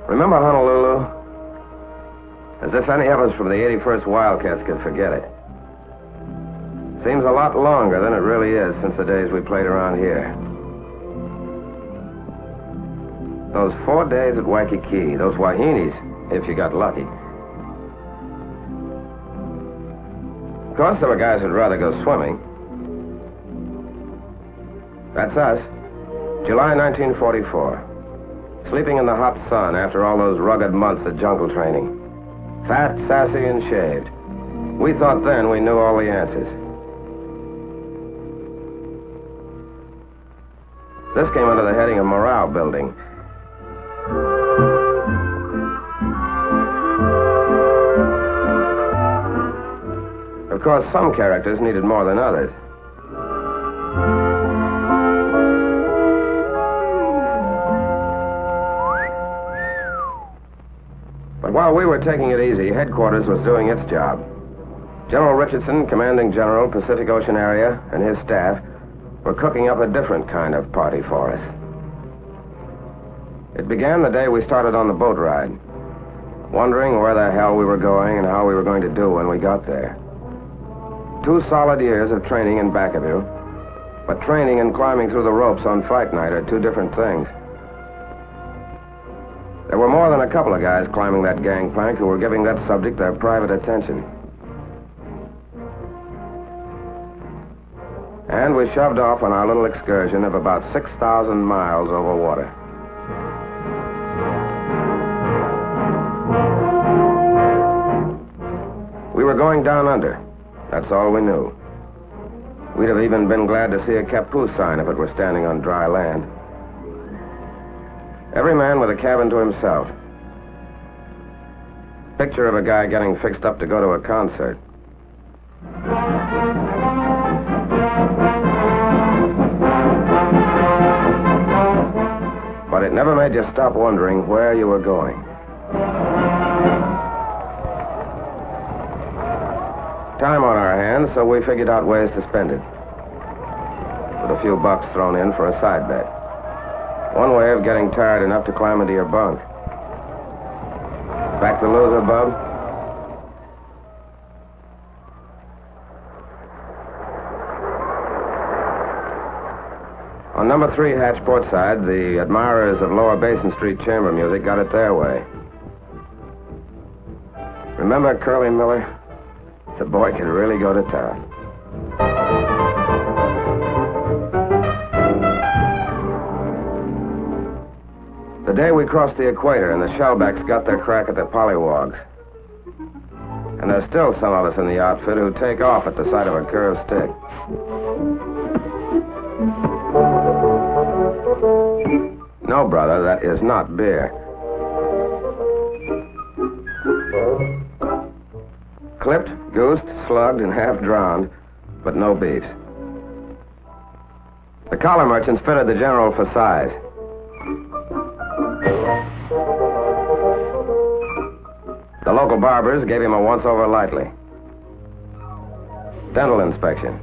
Remember Honolulu? As if any of us from the 81st Wildcats could forget it. Seems a lot longer than it really is since the days we played around here. Those 4 days at Waikiki, those Wahinis, if you got lucky. Of course, there were guys who'd rather go swimming. That's us. July 1944. Sleeping in the hot sun after all those rugged months of jungle training. Fat, sassy, and shaved. We thought then we knew all the answers. This came under the heading of morale building. Of course, some characters needed more than others. But while we were taking it easy, headquarters was doing its job. General Richardson, commanding general, Pacific Ocean area, and his staff were cooking up a different kind of party for us. It began the day we started on the boat ride, wondering where the hell we were going and how we were going to do when we got there. 2 solid years of training in back of you, but training and climbing through the ropes on fight night are 2 different things. There were more than a couple of guys climbing that gangplank who were giving that subject their private attention. And we shoved off on our little excursion of about 6,000 miles over water. We were going down under. That's all we knew. We'd have even been glad to see a Kapu sign if it were standing on dry land. Every man with a cabin to himself. Picture of a guy getting fixed up to go to a concert. But it never made you stop wondering where you were going. Time on our hands, so we figured out ways to spend it. With a few bucks thrown in for a side bet. One way of getting tired enough to climb into your bunk. Back to loser, bub? On number 3 hatch portside, the admirers of Lower Basin Street chamber music got it their way. Remember Curly Miller? The boy could really go to town. The day we crossed the equator and the shellbacks got their crack at the pollywogs. And there's still some of us in the outfit who take off at the sight of a curved stick. No, brother, that is not beer. Clipped, goosed, slugged, and half drowned, but no beefs. The collar merchants fitted the general for size. The local barbers gave him a once-over lightly. Dental inspection.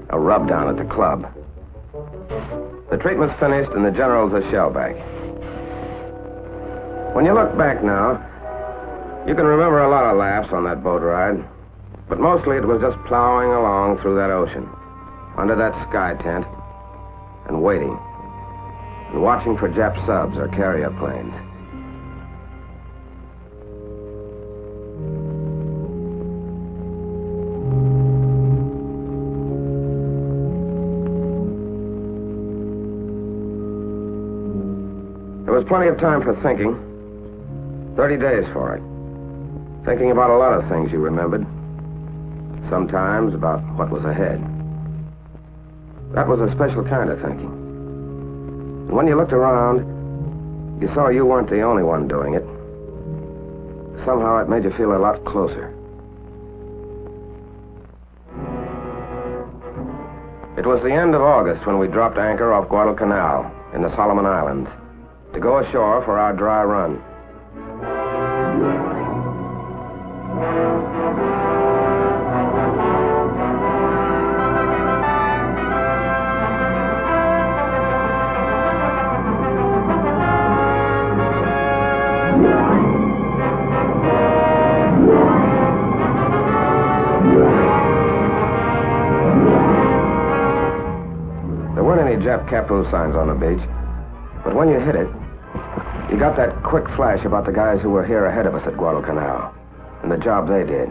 A rub-down at the club. The treatment's finished and the general's a shellback. When you look back now, you can remember a lot of laughs on that boat ride, but mostly it was just plowing along through that ocean, under that sky tent, and waiting, and watching for Jap subs or carrier planes. There was plenty of time for thinking. 30 days for it. Thinking about a lot of things you remembered. Sometimes about what was ahead. That was a special kind of thinking. And when you looked around, you saw you weren't the only one doing it. Somehow it made you feel a lot closer. It was the end of August when we dropped anchor off Guadalcanal in the Solomon Islands to go ashore for our dry run. crew signs on the beach. But when you hit it, you got that quick flash about the guys who were here ahead of us at Guadalcanal and the job they did.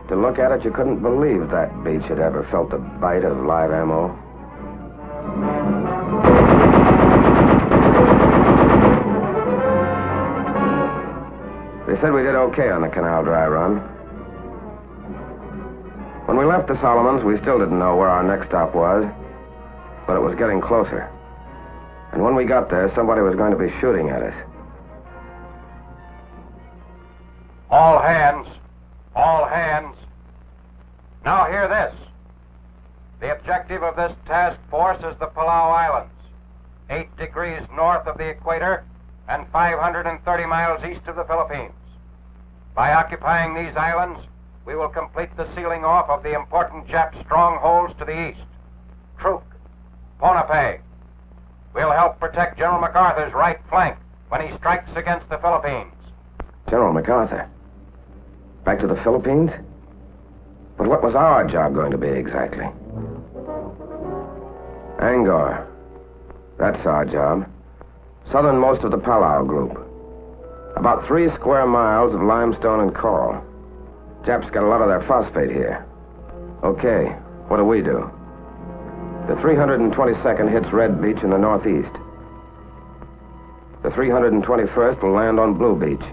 To look at it, you couldn't believe that beach had ever felt the bite of live ammo. They said we did okay on the Canal Dry run. When we left the Solomons, we still didn't know where our next stop was, but it was getting closer. And when we got there, somebody was going to be shooting at us. All hands. All hands. Now hear this. The objective of this task force is the Palau Islands, 8 degrees north of the equator and 530 miles east of the Philippines. By occupying these islands, we will complete the sealing off of the important Jap strongholds to the east. Truk, Ponape. We'll help protect General MacArthur's right flank when he strikes against the Philippines. General MacArthur? Back to the Philippines? But what was our job going to be exactly? Angaur. That's our job. Southernmost of the Palau group. About 3 square miles of limestone and coral. Japs got a lot of their phosphate here. Okay, what do we do? The 322nd hits Red Beach in the northeast. The 321st will land on Blue Beach.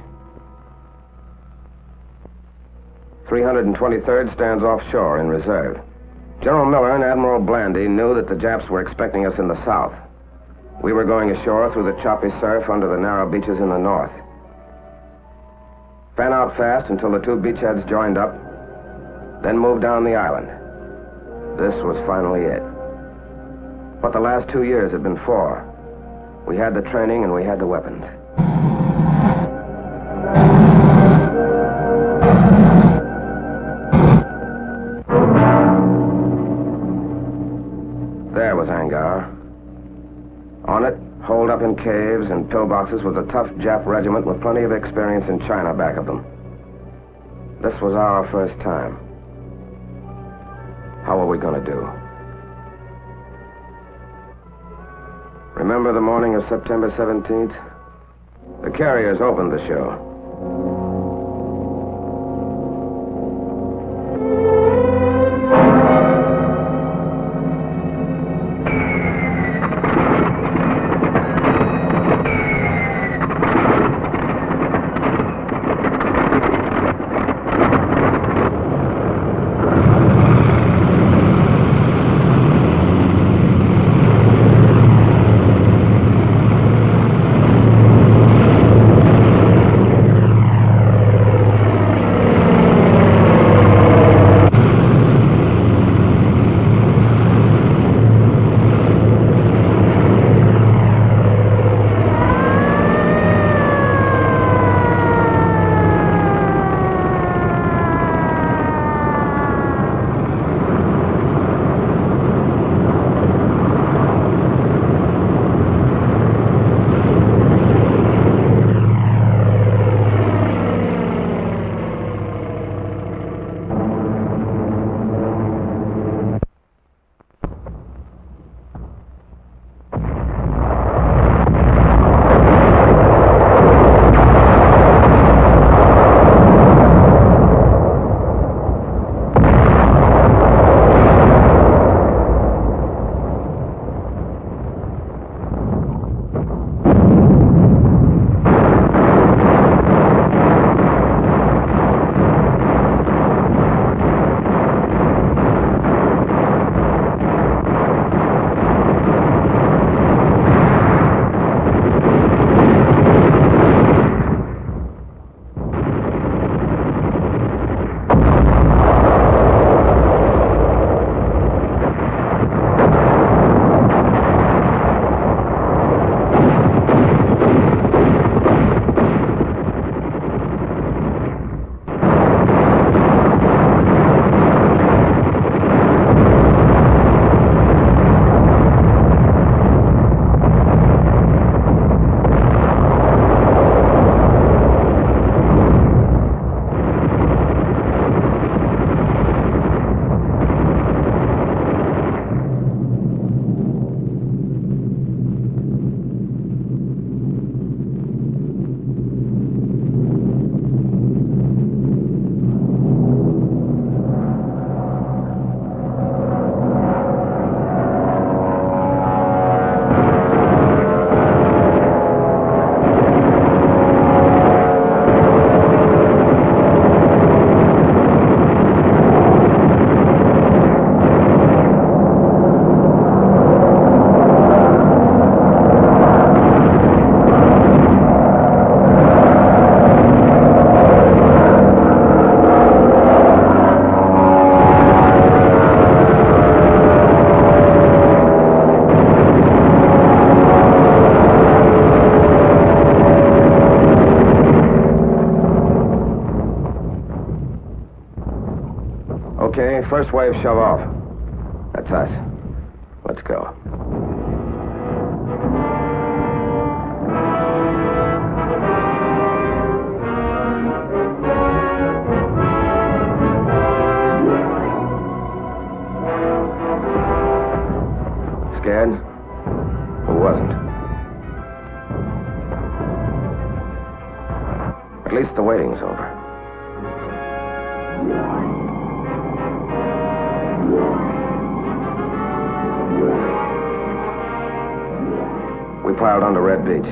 323rd stands offshore in reserve. General Miller and Admiral Blandy knew that the Japs were expecting us in the south. We were going ashore through the choppy surf under the narrow beaches in the north. Fan out fast until the 2 beachheads joined up, then move down the island. This was finally it. What the last 2 years had been for. We had the training and we had the weapons. There was Angaur. On it, holed up in caves and pillboxes, was a tough Jap regiment with plenty of experience in China back of them. This was our first time. How were we going to do? Remember the morning of September 17th? The carriers opened the show. wave shove off. That's us. Let's go. Scared? Who wasn't? At least the waiting's over. We piled onto Red Beach.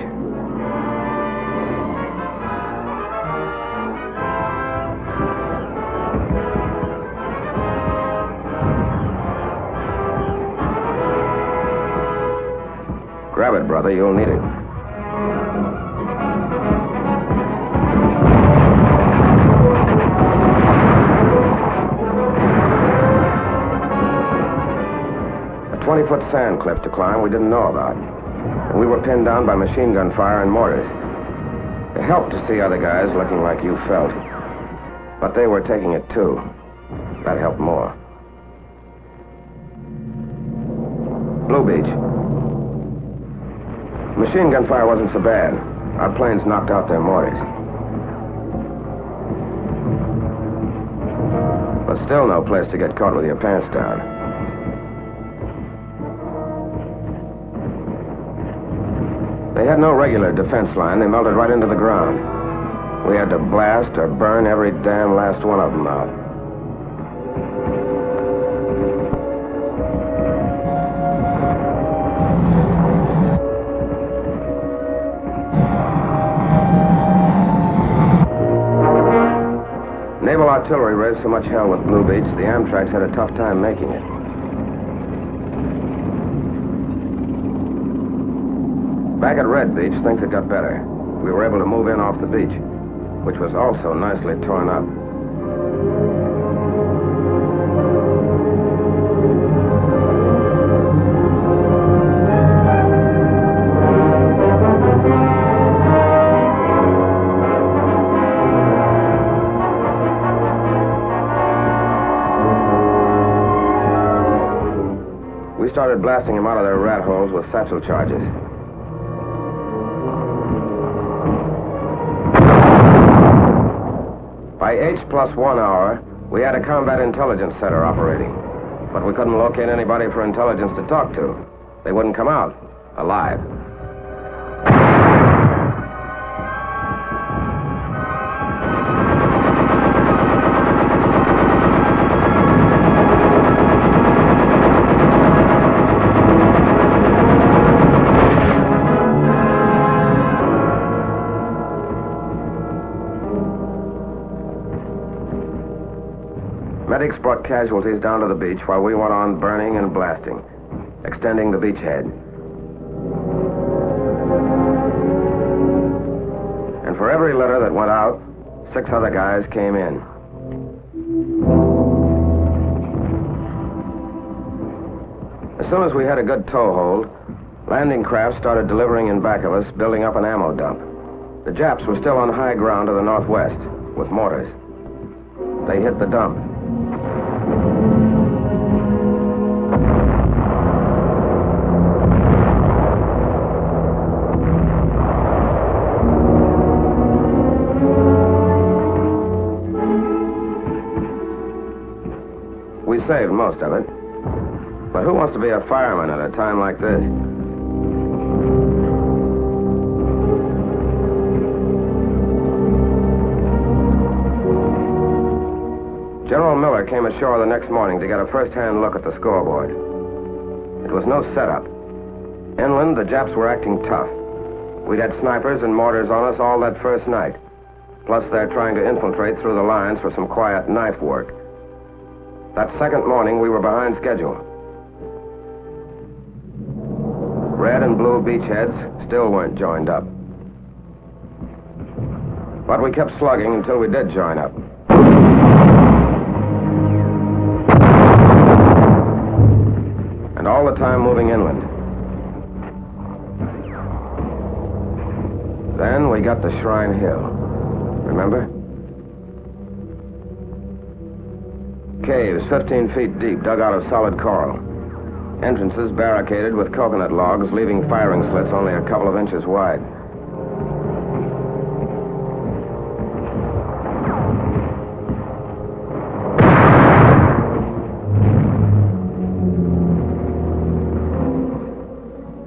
Grab it, brother. You'll need it. A 20-foot sand cliff to climb we didn't know about. And we were pinned down by machine gun fire and mortars. It helped to see other guys looking like you felt. But they were taking it too. That helped more. Blue Beach. Machine gun fire wasn't so bad. Our planes knocked out their mortars. But still no place to get caught with your pants down. They had no regular defense line. They melted right into the ground. We had to blast or burn every damn last one of them out. Naval artillery raised so much hell with Blue Beach, the Amtraks had a tough time making it. Back at Red Beach, things had got better. We were able to move in off the beach, which was also nicely torn up. We started blasting them out of their rat holes with satchel charges. By H+1 hour, we had a combat intelligence center operating. But we couldn't locate anybody for intelligence to talk to. They wouldn't come out alive. Medics brought casualties down to the beach while we went on burning and blasting, extending the beachhead. And for every litter that went out, 6 other guys came in. As soon as we had a good toehold, landing craft started delivering in back of us, building up an ammo dump. The Japs were still on high ground to the northwest, with mortars. They hit the dump. We saved most of it. But who wants to be a fireman at a time like this? General Miller came ashore the next morning to get a first-hand look at the scoreboard. It was no setup. Inland, the Japs were acting tough. We'd had snipers and mortars on us all that first night. Plus, they're trying to infiltrate through the lines for some quiet knife work. That second morning, we were behind schedule. Red and blue beachheads still weren't joined up. But we kept slugging until we did join up. And all the time moving inland. Then we got to Shrine Hill. Remember? Caves 15 feet deep, dug out of solid coral. Entrances barricaded with coconut logs, leaving firing slits only a couple of inches wide.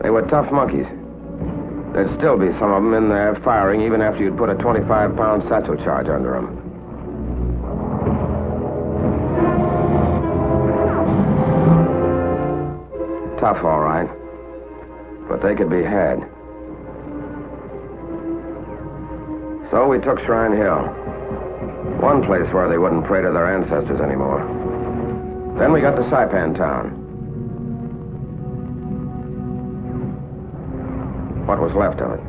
They were tough monkeys. There'd still be some of them in there firing even after you'd put a 25-pound satchel charge under them. Tough, all right. But they could be had. So we took Shrine Hill. One place where they wouldn't pray to their ancestors anymore. Then we got to Saipan Town. What was left of it.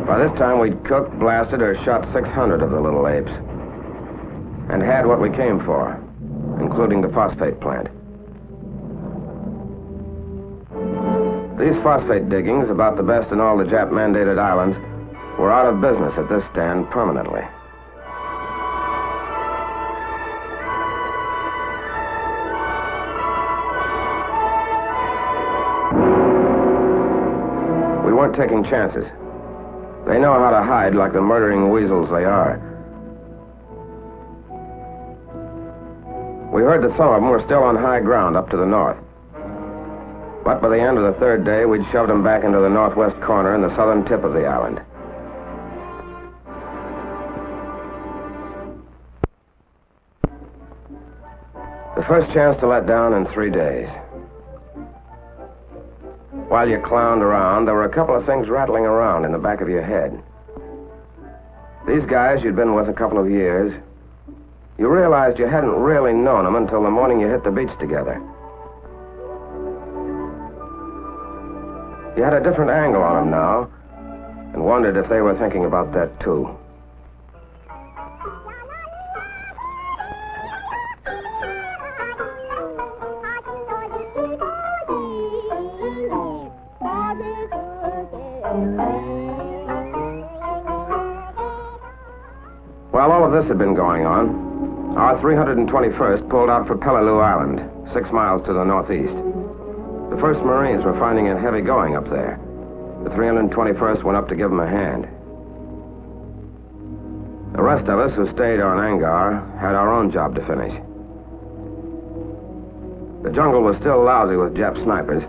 By this time, we'd cooked, blasted, or shot 600 of the little apes. And had what we came for, including the phosphate plant. These phosphate diggings, about the best in all the Jap-mandated islands, were out of business at this stand permanently. We weren't taking chances. They know how to hide like the murdering weasels they are. We heard that some of them were still on high ground up to the north. But by the end of the third day, we'd shoved them back into the northwest corner and the southern tip of the island. The first chance to let down in 3 days. While you clowned around, there were a couple of things rattling around in the back of your head. These guys you'd been with a couple of years, you realized you hadn't really known them until the morning you hit the beach together. You had a different angle on them now, and wondered if they were thinking about that too. While all of this had been going on, our 321st pulled out for Palau Island, 6 miles to the northeast. The 1st Marines were finding it heavy going up there. The 321st went up to give them a hand. The rest of us who stayed on Angaur had our own job to finish. The jungle was still lousy with Jap snipers,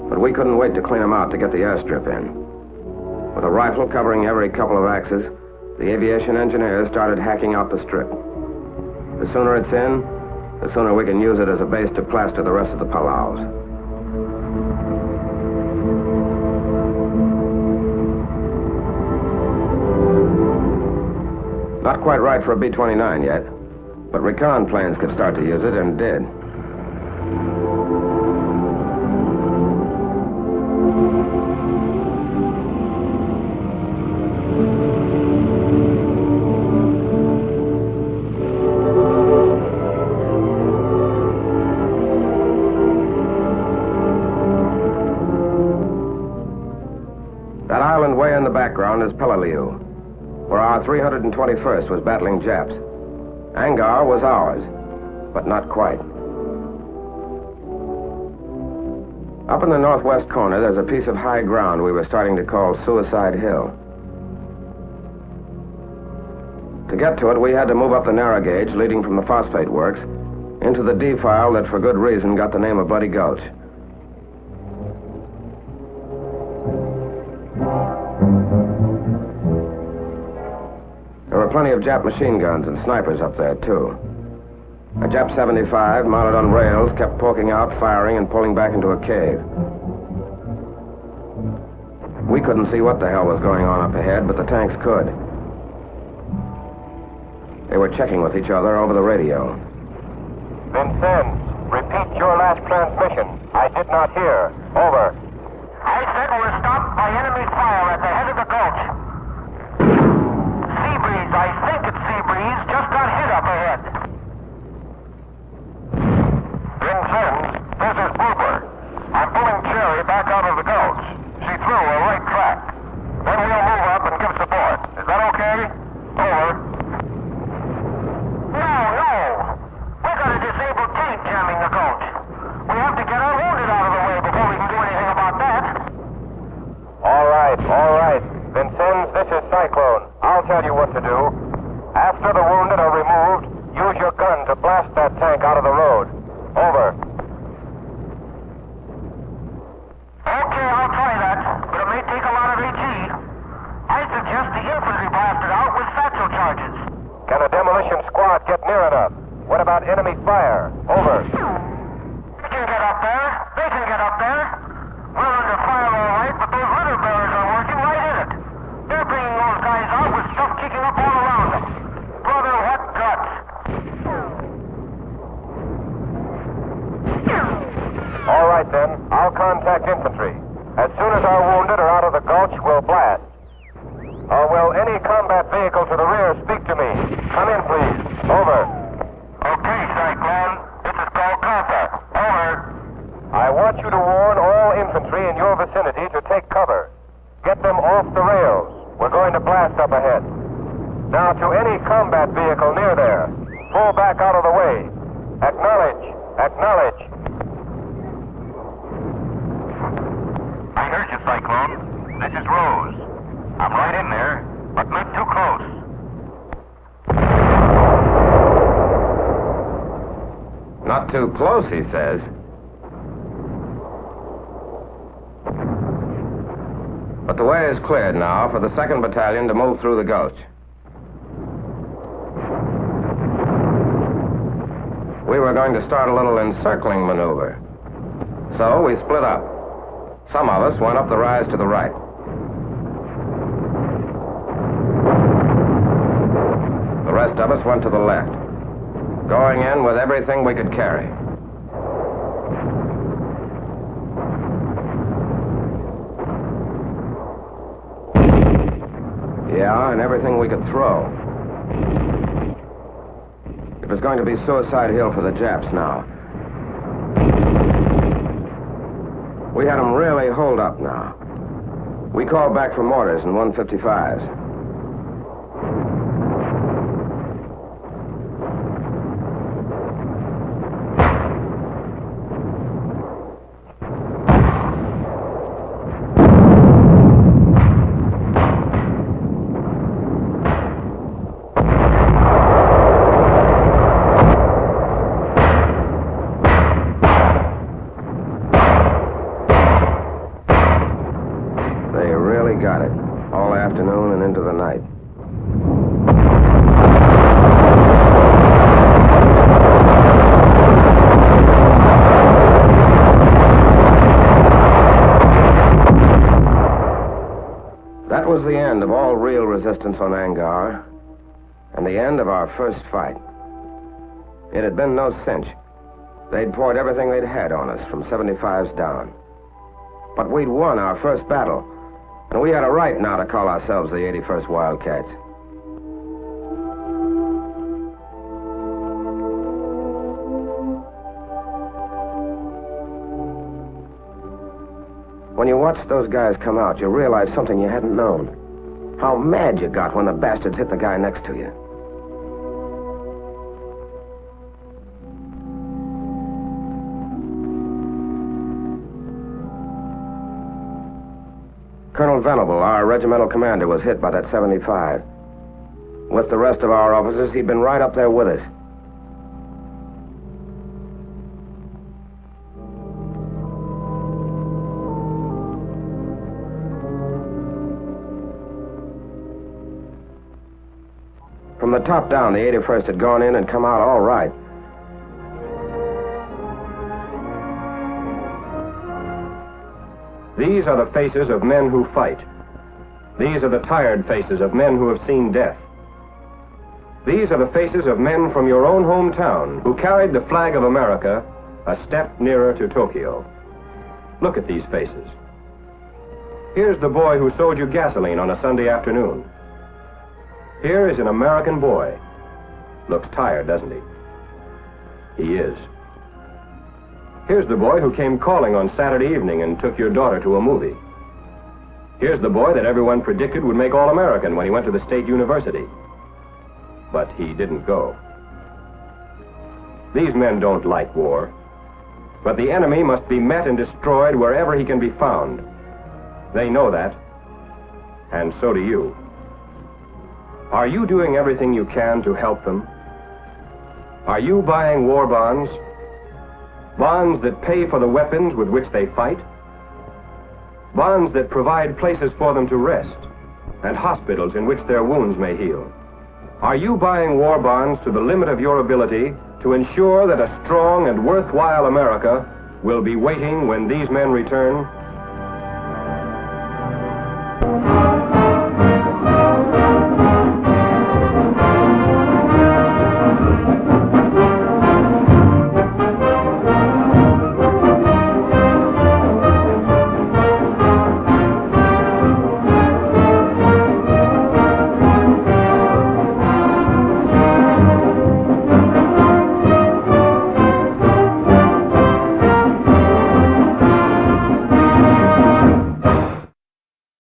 but we couldn't wait to clean them out to get the airstrip in. With a rifle covering every couple of axes, the aviation engineers started hacking out the strip. The sooner it's in, the sooner we can use it as a base to plaster the rest of the Palaus. Not quite right for a B-29 yet, but recon planes could start to use it, and did. That island way in the background is Palau, where our 321st was battling Japs. Angaur was ours, but not quite. Up in the northwest corner, there's a piece of high ground we were starting to call Suicide Hill. To get to it, we had to move up the narrow gauge leading from the phosphate works into the defile that, for good reason, got the name of Bloody Gulch. There were plenty of Jap machine guns and snipers up there, too. A Jap 75, mounted on rails, kept poking out, firing, and pulling back into a cave. We couldn't see what the hell was going on up ahead, but the tanks could. They were checking with each other over the radio. Vincennes, repeat your last transmission. I did not hear. Over. I said we were stopped by enemy fire at the head of the gulch. Sea breeze, I think it's sea breeze, just got hit up ahead. Vincennes, this is Boober. I'm pulling Cherry back I'll tell you what to do. After the wounded are removed, use your gun to blast that tank out of the road. Over. Okay, I'll try that, but it may take a lot of AT. I suggest the infantry blast it out with satchel charges. Can a demolition squad get near enough? What about enemy fire? Over. They can get up there. They can get up there. We're under fire all right, but those litter bearers are working right in it. They're bringing those guys out with stuff kicking up all around them. Brother, what guts. All right, then. I'll contact infantry. As soon as our wounded are out of the gulch, we'll blast. Will any combat vehicle to the rear speak to me? Come in, please. Over. Okay, Cyclone. This is called contact. Over. I want you to warn all infantry in your vicinity to take cover. Get them off the rails. We're going to blast up ahead. Now, to any combat vehicle near there, pull back out of the way. Acknowledge. Acknowledge. I heard you, Cyclone. This is Rose. I'm right in there, but not too close. Not too close, he says. But the way is cleared now for the 2nd Battalion to move through the gulch. We were going to start a little encircling maneuver. So we split up. Some of us went up the rise to the right. The rest of us went to the left, going in with everything we could carry. Yeah, and everything we could throw. It was going to be Suicide Hill for the Japs now. We had them really holed up now. We called back for mortars and 155s. Got it. All afternoon and into the night. That was the end of all real resistance on Angaur, and the end of our first fight. It had been no cinch. They'd poured everything they'd had on us, from 75s down. But we'd won our first battle. And we had a right now to call ourselves the 81st Wildcats. When you watched those guys come out, you realized something you hadn't known. How mad you got when the bastards hit the guy next to you. Colonel Venable, our regimental commander, was hit by that 75. With the rest of our officers, he'd been right up there with us. From the top down, the 81st had gone in and come out all right. These are the faces of men who fight. These are the tired faces of men who have seen death. These are the faces of men from your own hometown who carried the flag of America a step nearer to Tokyo. Look at these faces. Here's the boy who sold you gasoline on a Sunday afternoon. Here is an American boy. Looks tired, doesn't he? He is. Here's the boy who came calling on Saturday evening and took your daughter to a movie. Here's the boy that everyone predicted would make All-American when he went to the State University. But he didn't go. These men don't like war. But the enemy must be met and destroyed wherever he can be found. They know that. And so do you. Are you doing everything you can to help them? Are you buying war bonds? Bonds that pay for the weapons with which they fight? Bonds that provide places for them to rest and hospitals in which their wounds may heal? Are you buying war bonds to the limit of your ability to ensure that a strong and worthwhile America will be waiting when these men return?